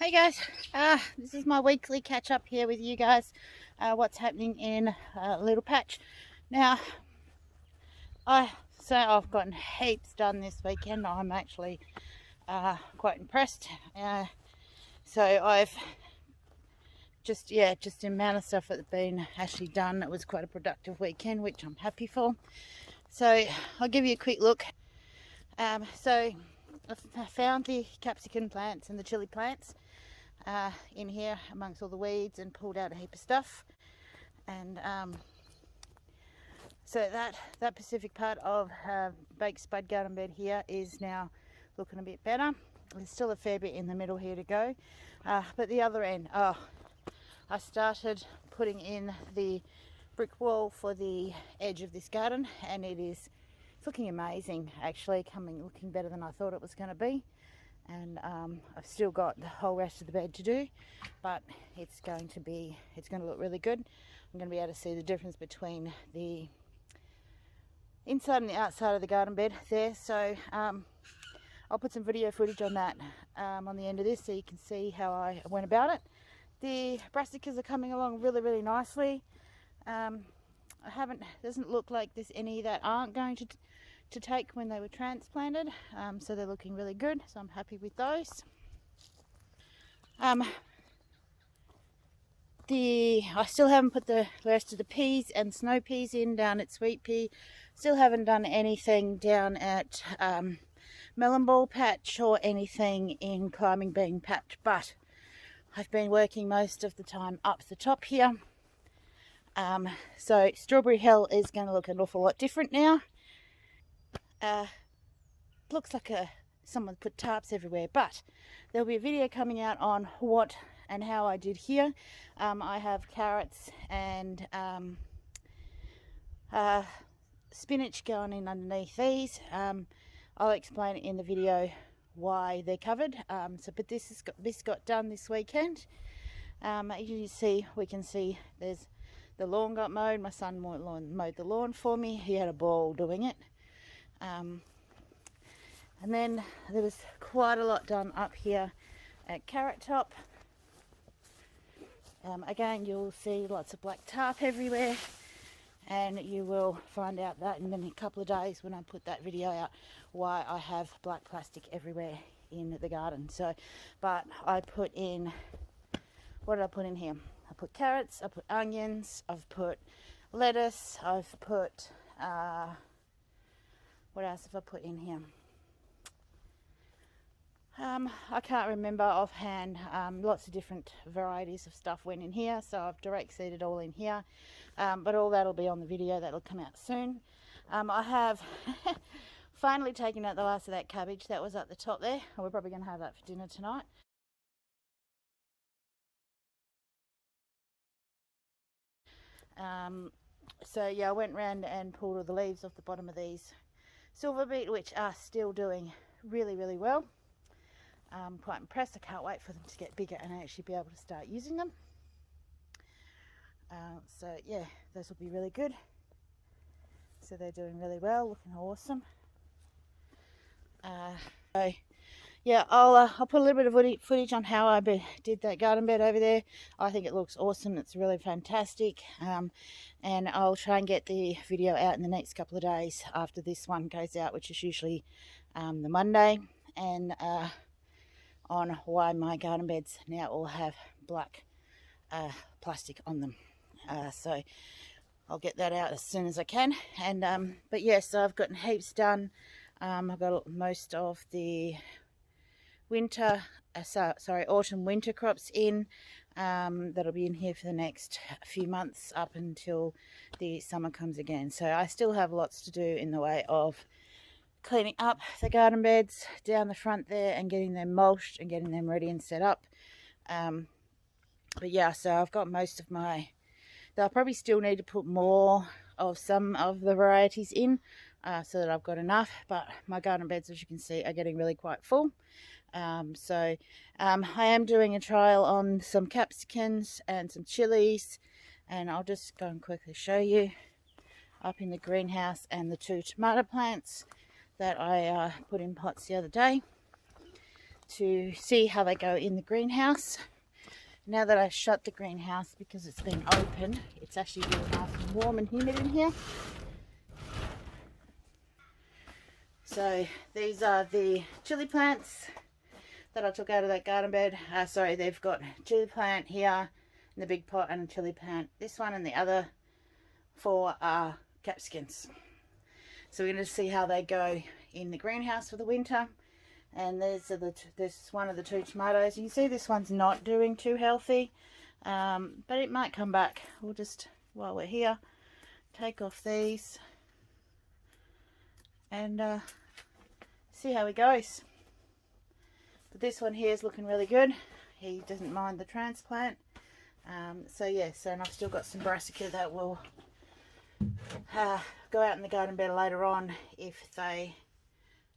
Hey guys, this is my weekly catch up here with you guys. What's happening in Little Patch. Now, I've gotten heaps done this weekend. I'm actually quite impressed. So I've just the amount of stuff that's been actually done. It was quite a productive weekend, which I'm happy for. So I'll give you a quick look. So I found the capsicum plants and the chili plants in here amongst all the weeds and pulled out a heap of stuff, and so that Pacific part of Baked Spud garden bed here is now looking a bit better. There's still a fair bit in the middle here to go, but the other end, I started putting in the brick wall for the edge of this garden, and it's looking amazing, actually, looking better than I thought it was going to be. And I've still got the whole rest of the bed to do, but it's going to look really good. I'm going to be able to see the difference between the inside and the outside of the garden bed there. So I'll put some video footage on that on the end of this, so you can see how I went about it. The brassicas are coming along really nicely. Doesn't look like there's any that aren't going to take when they were transplanted, so they're looking really good, so I'm happy with those. I still haven't put the rest of the peas and snow peas in down at Sweet Pea. Still haven't done anything down at Melon Ball Patch or anything in Climbing Bean Patch, but I've been working most of the time up the top here. So Strawberry Hill is going to look an awful lot different now. Looks like someone put tarps everywhere, but there'll be a video coming out on what and how I did here. I have carrots and spinach going in underneath these. I'll explain in the video why they're covered. But this got done this weekend. We can see there's the lawn got mowed. My son mowed the lawn for me. He had a ball doing it. And then there was quite a lot done up here at Carrot Top. Again, you'll see lots of black tarp everywhere, and you will find out that in a couple of days when I put that video out, why I have black plastic everywhere in the garden. So, but I put in, what did I put in here? I put carrots, I put onions, I've put lettuce, I've put, what else have I put in here? I can't remember offhand. Lots of different varieties of stuff went in here, so I've direct seeded all in here, but all that'll be on the video that'll come out soon. I have finally taken out the last of that cabbage that was at the top there. We're probably going to have that for dinner tonight. So yeah, I went round and pulled all the leaves off the bottom of these silver beet, which are still doing really well. I'm quite impressed. I can't wait for them to get bigger and actually be able to start using them. So yeah, those will be really good. So they're doing really well, looking awesome. So yeah, I'll put a little bit of footage on how I did that garden bed over there. I think it looks awesome. It's really fantastic. And I'll try and get the video out in the next couple of days after this one goes out, which is usually the Monday, and on why my garden beds now all have black plastic on them. So I'll get that out as soon as I can. And but yes, so I've gotten heaps done. I've got most of the autumn winter crops in. That'll be in here for the next few months up until the summer comes again. So I still have lots to do in the way of cleaning up the garden beds down the front there and getting them mulched and getting them ready and set up. But yeah, so I've got most of I'll probably still need to put more of some of the varieties in so that I've got enough, but my garden beds, as you can see, are getting really quite full. I am doing a trial on some capsicums and some chilies, and I'll just go and quickly show you up in the greenhouse, and the 2 tomato plants that I put in pots the other day. to see how they go in the greenhouse. Now that I've shut the greenhouse because it's been open, it's actually really nice and warm and humid in here. So these are the chili plants that I took out of that garden bed. Sorry, they've got chili plant here in the big pot and a chili plant. This one and the other 4 are capsicums. So we're going to see how they go in the greenhouse for the winter. And there's one of the 2 tomatoes. You can see this one's not doing too healthy, but it might come back. We'll just, while we're here, take off these and see how he goes. But this one here is looking really good. He doesn't mind the transplant. So yes, and I've still got some brassica that will go out in the garden bed later on if they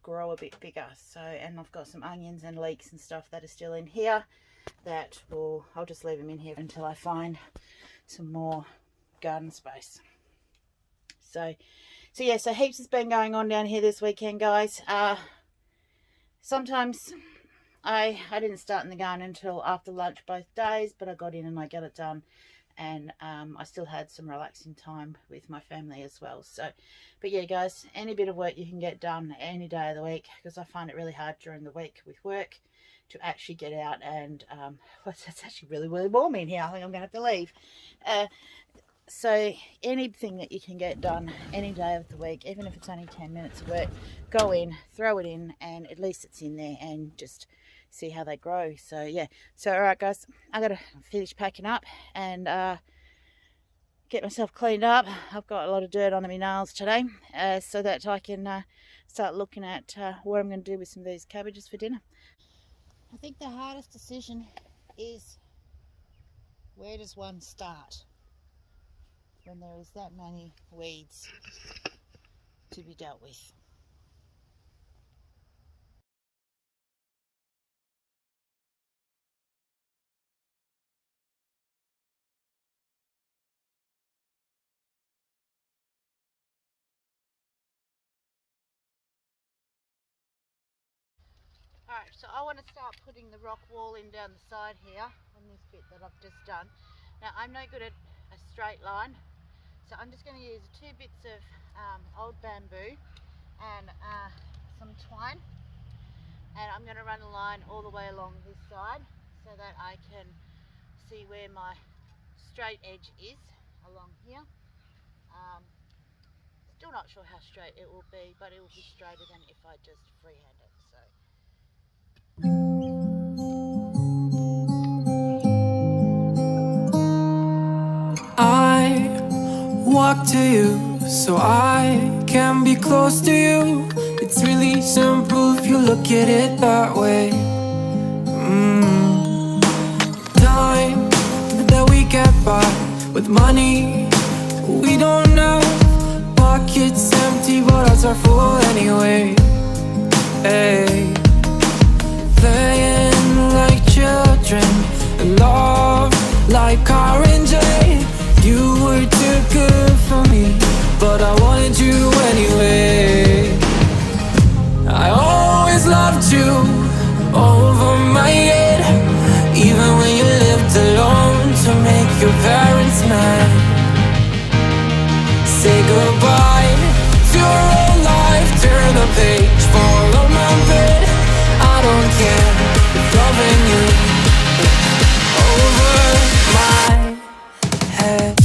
grow a bit bigger. So, and I've got some onions and leeks and stuff that are still in here that I'll just leave them in here until I find some more garden space. So yeah, so heaps has been going on down here this weekend, guys. Sometimes I didn't start in the garden until after lunch both days, but I got in and I got it done. And I still had some relaxing time with my family as well. So, but yeah, guys, any bit of work you can get done any day of the week, because I find it really hard during the week with work to actually get out. And it's actually really, really warm in here. I think I'm going to have to leave. So anything that you can get done any day of the week, even if it's only 10 minutes of work, go in, throw it in, and at least it's in there, and just see how they grow. So yeah, so all right, guys, I gotta finish packing up and get myself cleaned up. I've got a lot of dirt on my nails today, so that I can start looking at what I'm going to do with some of these cabbages for dinner. I think the hardest decision is, where does one start when there is that many weeds to be dealt with? Alright, so I want to start putting the rock wall in down the side here on this bit that I've just done. Now, I'm no good at a straight line, so I'm just going to use 2 bits of old bamboo and some twine, and I'm going to run a line all the way along this side so that I can see where my straight edge is along here. Still not sure how straight it will be, but it will be straighter than if I just freehand it. So. I walk to you so I can be close to you. It's really simple if you look at it that way. Time that we get by with money we don't have. Pockets empty but hearts are full anyway. Hey. Playing like children and love like R&J. You were too good for me, but I wanted you anyway. I always loved you over my head, even when you lived alone to make your parents mad. Say goodbye to your old life, turn the page, follow my bed. I don't care if loving you over my head.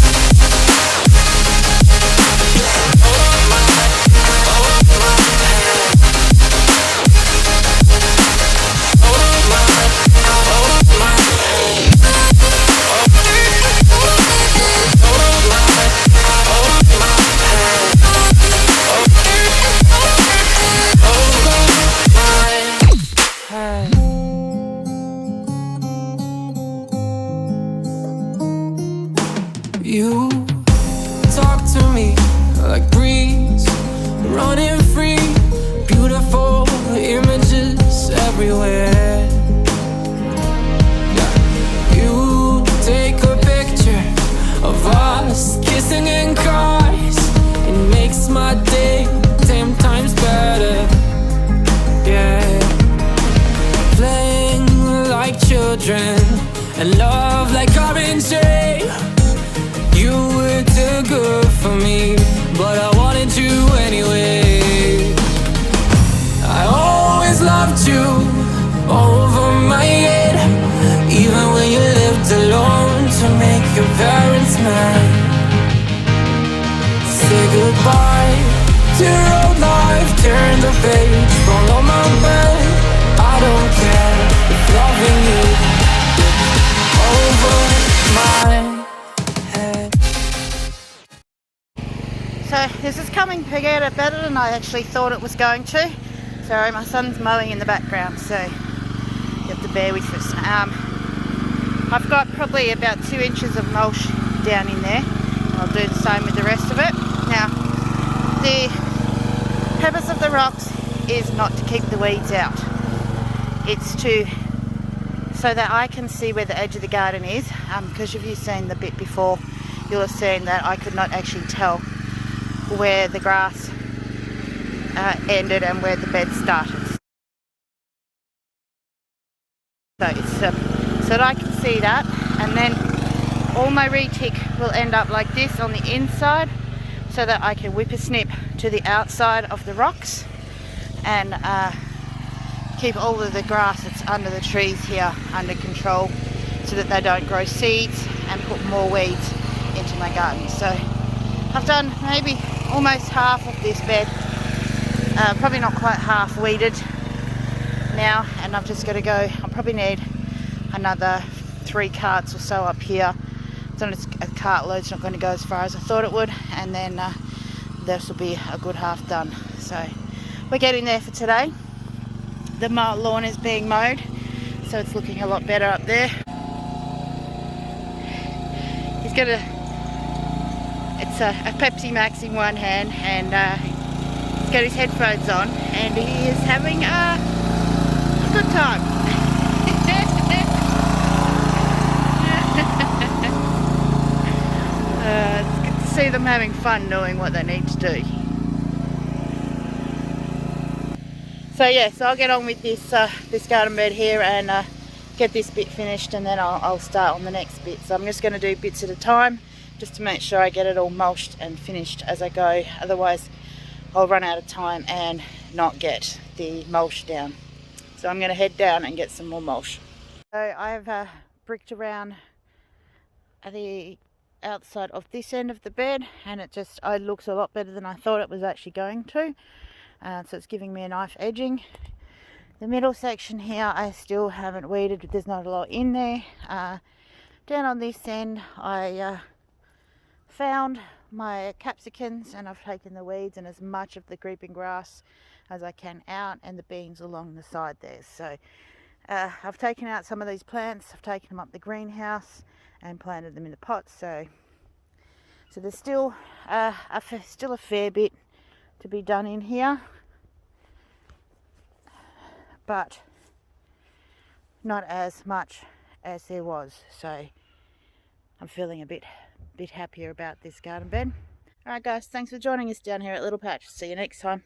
children and love like RNJ. You were too good for me, but I wanted you anyway. I always loved you over my head, even when you lived alone to make your parents mad. Say goodbye to your old life, turn the page, follow my bed. I don't care if loving you over my head. So this is coming together better than I actually thought it was going to. Sorry, my son's mowing in the background, so you have to bear with us. I've got probably about 2 inches of mulch down in there. I'll do the same with the rest of it. Now, the purpose of the rocks is not to keep the weeds out. It's so that I can see where the edge of the garden is. Because if you've seen the bit before, you'll have seen that I could not actually tell where the grass ended and where the bed started. So it's so that I can see that, and then all my retic will end up like this on the inside, so that I can whippersnip to the outside of the rocks and keep all of the grass that's under the trees here under control, so that they don't grow seeds and put more weeds into my garden. So I've done maybe almost half of this bed, probably not quite half weeded now, and I've just got to go. I'll probably need another 3 carts or so up here. So a cart load's not going to go as far as I thought it would, and then this will be a good half done. So we're getting there for today. The lawn is being mowed, so it's looking a lot better up there. He's got it's a Pepsi Max in one hand, and he's got his headphones on, and he is having a good time. It's good to see them having fun doing what they need to do. So yeah, so I'll get on with this garden bed here and get this bit finished, and then I'll start on the next bit. So I'm just going to do bits at a time, just to make sure I get it all mulched and finished as I go. Otherwise I'll run out of time and not get the mulch down. So I'm going to head down and get some more mulch. So I've bricked around the outside of this end of the bed, and it looks a lot better than I thought it was actually going to. So it's giving me a nice edging. The middle section here I still haven't weeded, there's not a lot in there. Down on this end I found my capsicums, and I've taken the weeds and as much of the creeping grass as I can out, and the beans along the side there. So I've taken out some of these plants, I've taken them up the greenhouse and planted them in the pots. So there's still a fair bit to be done in here, but not as much as there was. So I'm feeling a bit happier about this garden bed. Alright guys, thanks for joining us down here at Little Patch. See you next time.